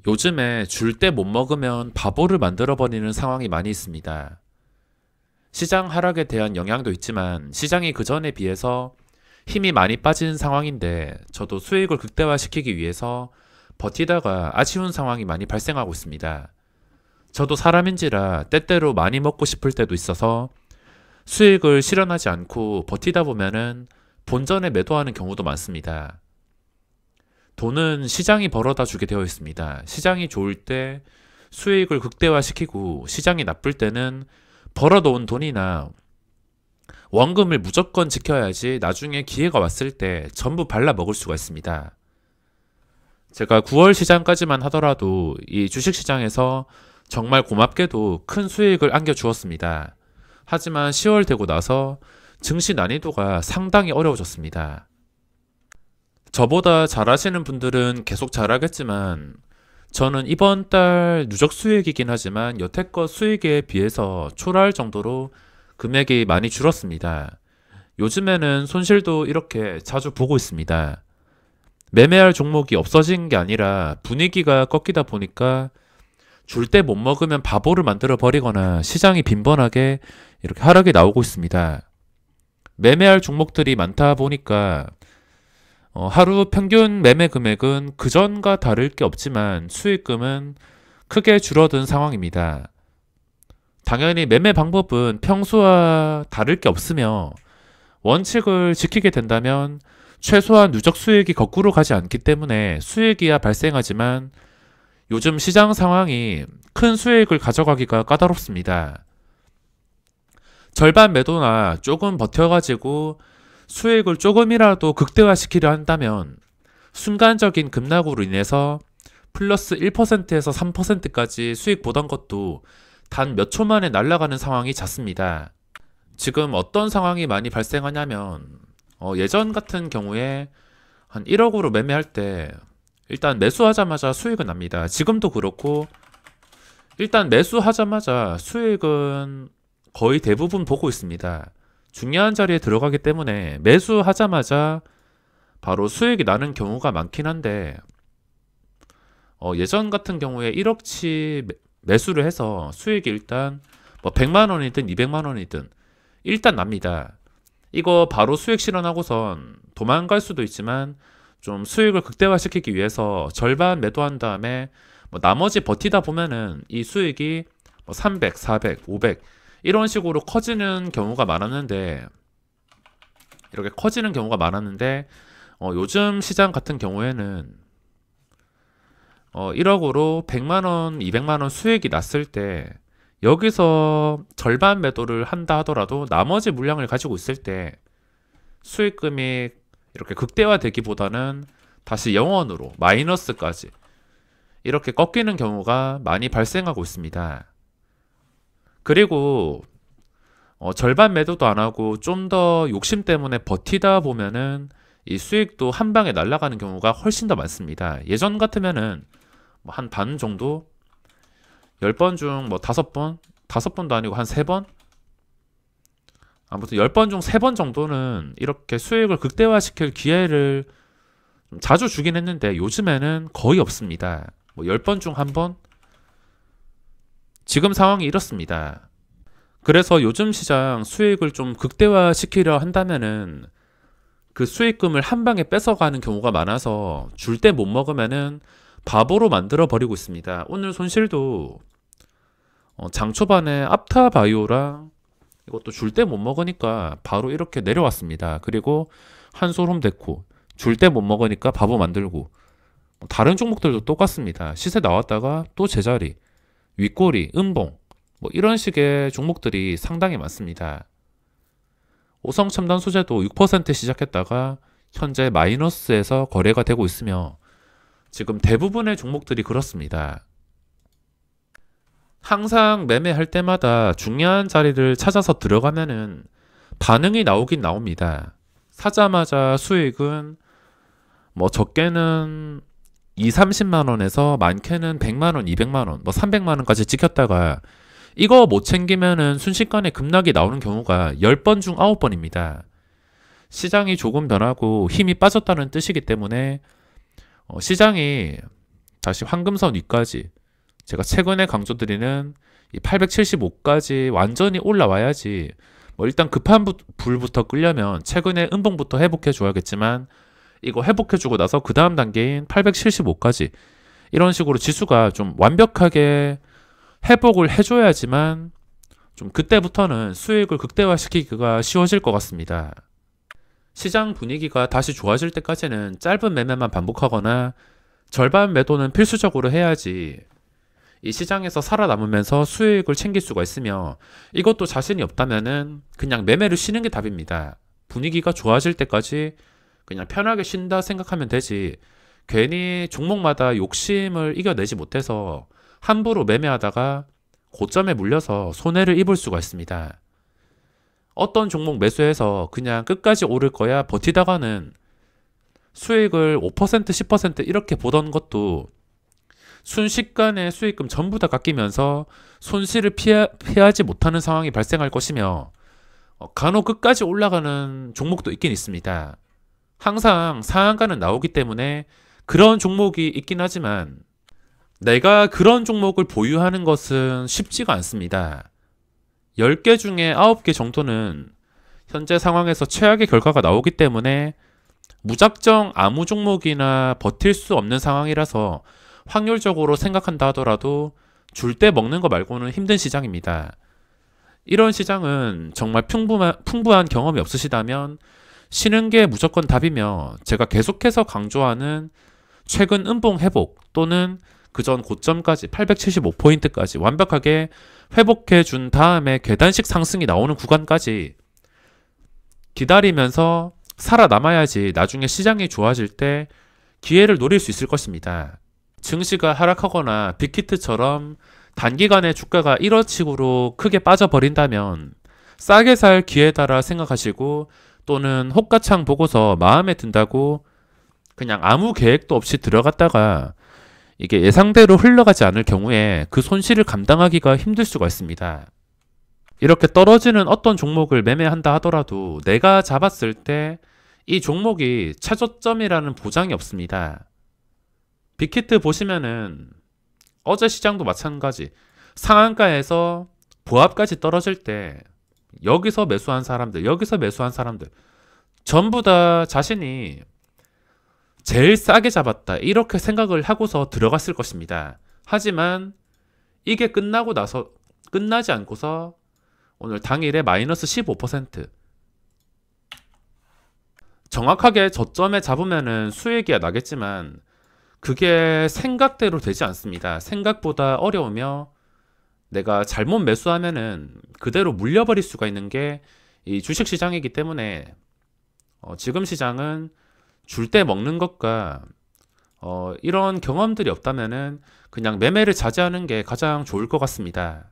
요즘에 줄 때 못 먹으면 바보를 만들어버리는 상황이 많이 있습니다. 시장 하락에 대한 영향도 있지만 시장이 그전에 비해서 힘이 많이 빠진 상황인데 저도 수익을 극대화시키기 위해서 버티다가 아쉬운 상황이 많이 발생하고 있습니다. 저도 사람인지라 때때로 많이 먹고 싶을 때도 있어서 수익을 실현하지 않고 버티다 보면은 본전에 매도하는 경우도 많습니다. 돈은 시장이 벌어다 주게 되어 있습니다. 시장이 좋을 때 수익을 극대화시키고 시장이 나쁠 때는 벌어놓은 돈이나 원금을 무조건 지켜야지 나중에 기회가 왔을 때 전부 발라 먹을 수가 있습니다. 제가 9월 시장까지만 하더라도 이 주식시장에서 정말 고맙게도 큰 수익을 안겨주었습니다. 하지만 10월 되고 나서 증시 난이도가 상당히 어려워졌습니다. 저보다 잘하시는 분들은 계속 잘하겠지만 저는 이번 달 누적 수익이긴 하지만 여태껏 수익에 비해서 초라할 정도로 금액이 많이 줄었습니다. 요즘에는 손실도 이렇게 자주 보고 있습니다. 매매할 종목이 없어진 게 아니라 분위기가 꺾이다 보니까 줄 때 못 먹으면 바보를 만들어 버리거나 시장이 빈번하게 이렇게 하락이 나오고 있습니다. 매매할 종목들이 많다 보니까 하루 평균 매매 금액은 그전과 다를 게 없지만 수익금은 크게 줄어든 상황입니다. 당연히 매매 방법은 평소와 다를 게 없으며 원칙을 지키게 된다면 최소한 누적 수익이 거꾸로 가지 않기 때문에 수익이야 발생하지만 요즘 시장 상황이 큰 수익을 가져가기가 까다롭습니다. 절반 매도나 조금 버텨가지고 수익을 조금이라도 극대화시키려 한다면 순간적인 급락으로 인해서 플러스 1%에서 3%까지 수익 보던 것도 단 몇 초 만에 날아가는 상황이 잦습니다. 지금 어떤 상황이 많이 발생하냐면 예전 같은 경우에 한 1억으로 매매할 때 일단 매수하자마자 수익은 납니다. 지금도 그렇고 일단 매수하자마자 수익은 거의 대부분 보고 있습니다. 중요한 자리에 들어가기 때문에 매수하자마자 바로 수익이 나는 경우가 많긴 한데 예전 같은 경우에 1억치 매수를 해서 수익이 일단 뭐 100만 원이든 200만 원이든 일단 납니다. 이거 바로 수익 실현하고선 도망갈 수도 있지만 좀 수익을 극대화시키기 위해서 절반 매도한 다음에 뭐 나머지 버티다 보면은 이 수익이 뭐 300, 400, 500 이런 식으로 커지는 경우가 많았는데 이렇게 커지는 경우가 많았는데 요즘 시장 같은 경우에는 1억으로 100만원, 200만원 수익이 났을 때 여기서 절반 매도를 한다 하더라도 나머지 물량을 가지고 있을 때 수익금이 이렇게 극대화되기보다는 다시 0원으로 마이너스까지 이렇게 꺾이는 경우가 많이 발생하고 있습니다. 그리고 절반 매도도 안 하고 좀 더 욕심 때문에 버티다 보면은 이 수익도 한 방에 날아가는 경우가 훨씬 더 많습니다. 예전 같으면은 뭐 한 반 정도 10번 중 뭐 5번, 5번도 아니고 한 3번? 아무튼 10번 중 3번 정도는 이렇게 수익을 극대화시킬 기회를 좀 자주 주긴 했는데 요즘에는 거의 없습니다. 뭐 10번 중 1번? 지금 상황이 이렇습니다. 그래서 요즘 시장 수익을 좀 극대화시키려 한다면은 그 수익금을 한 방에 뺏어가는 경우가 많아서 줄 때 못 먹으면은 바보로 만들어 버리고 있습니다. 오늘 손실도 장 초반에 앞타바이오랑 이것도 줄 때 못 먹으니까 바로 이렇게 내려왔습니다. 그리고 한솔홈데코 줄 때 못 먹으니까 바보 만들고 다른 종목들도 똑같습니다. 시세 나왔다가 또 제자리 윗꼬리, 음봉 뭐 이런 식의 종목들이 상당히 많습니다. 오성첨단 소재도 6% 시작했다가 현재 마이너스에서 거래가 되고 있으며 지금 대부분의 종목들이 그렇습니다. 항상 매매할 때마다 중요한 자리를 찾아서 들어가면은 반응이 나오긴 나옵니다. 사자마자 수익은 뭐 적게는 2, 30만 원에서 많게는 100만 원, 200만 원, 뭐 300만 원까지 찍혔다가 이거 못 챙기면은 순식간에 급락이 나오는 경우가 10번 중 9번입니다. 시장이 조금 변하고 힘이 빠졌다는 뜻이기 때문에 시장이 다시 황금선 위까지, 제가 최근에 강조드리는 이 875까지 완전히 올라와야지, 뭐 일단 급한 불부터 끄려면 최근에 음봉부터 회복해 줘야겠지만, 이거 회복해 주고 나서 그 다음 단계인 875까지 이런 식으로 지수가 좀 완벽하게 회복을 해줘야지만 좀 그때부터는 수익을 극대화시키기가 쉬워질 것 같습니다. 시장 분위기가 다시 좋아질 때까지는 짧은 매매만 반복하거나 절반 매도는 필수적으로 해야지 이 시장에서 살아남으면서 수익을 챙길 수가 있으며, 이것도 자신이 없다면은 그냥 매매를 쉬는 게 답입니다. 분위기가 좋아질 때까지 그냥 편하게 쉰다 생각하면 되지, 괜히 종목마다 욕심을 이겨내지 못해서 함부로 매매하다가 고점에 물려서 손해를 입을 수가 있습니다. 어떤 종목 매수해서 그냥 끝까지 오를 거야 버티다가는 수익을 5% 10% 이렇게 보던 것도 순식간에 수익금 전부 다 깎이면서 손실을 피하지 못하는 상황이 발생할 것이며, 간혹 끝까지 올라가는 종목도 있긴 있습니다. 항상 상한가는 나오기 때문에 그런 종목이 있긴 하지만 내가 그런 종목을 보유하는 것은 쉽지가 않습니다. 10개 중에 9개 정도는 현재 상황에서 최악의 결과가 나오기 때문에 무작정 아무 종목이나 버틸 수 없는 상황이라서 확률적으로 생각한다 하더라도 줄 때 먹는 거 말고는 힘든 시장입니다. 이런 시장은 정말 풍부한 경험이 없으시다면 쉬는 게 무조건 답이며, 제가 계속해서 강조하는 최근 음봉 회복 또는 그전 고점까지 875포인트까지 완벽하게 회복해 준 다음에 계단식 상승이 나오는 구간까지 기다리면서 살아남아야지 나중에 시장이 좋아질 때 기회를 노릴 수 있을 것입니다. 증시가 하락하거나 빅히트처럼 단기간에 주가가 1원 식으로 크게 빠져버린다면 싸게 살 기회다라 생각하시고, 또는 호가창 보고서 마음에 든다고 그냥 아무 계획도 없이 들어갔다가 이게 예상대로 흘러가지 않을 경우에 그 손실을 감당하기가 힘들 수가 있습니다. 이렇게 떨어지는 어떤 종목을 매매한다 하더라도 내가 잡았을 때 이 종목이 최저점이라는 보장이 없습니다. 빅히트 보시면은 어제 시장도 마찬가지, 상한가에서 보합까지 떨어질 때 여기서 매수한 사람들 전부 다 자신이 제일 싸게 잡았다 이렇게 생각을 하고서 들어갔을 것입니다. 하지만 이게 끝나지 않고서 오늘 당일에 마이너스 15%, 정확하게 저점에 잡으면은 수익이 나겠지만 그게 생각대로 되지 않습니다. 생각보다 어려우며 내가 잘못 매수하면은 그대로 물려버릴 수가 있는 게 이 주식시장이기 때문에 지금 시장은 줄 때 먹는 것과 이런 경험들이 없다면은 그냥 매매를 자제하는 게 가장 좋을 것 같습니다.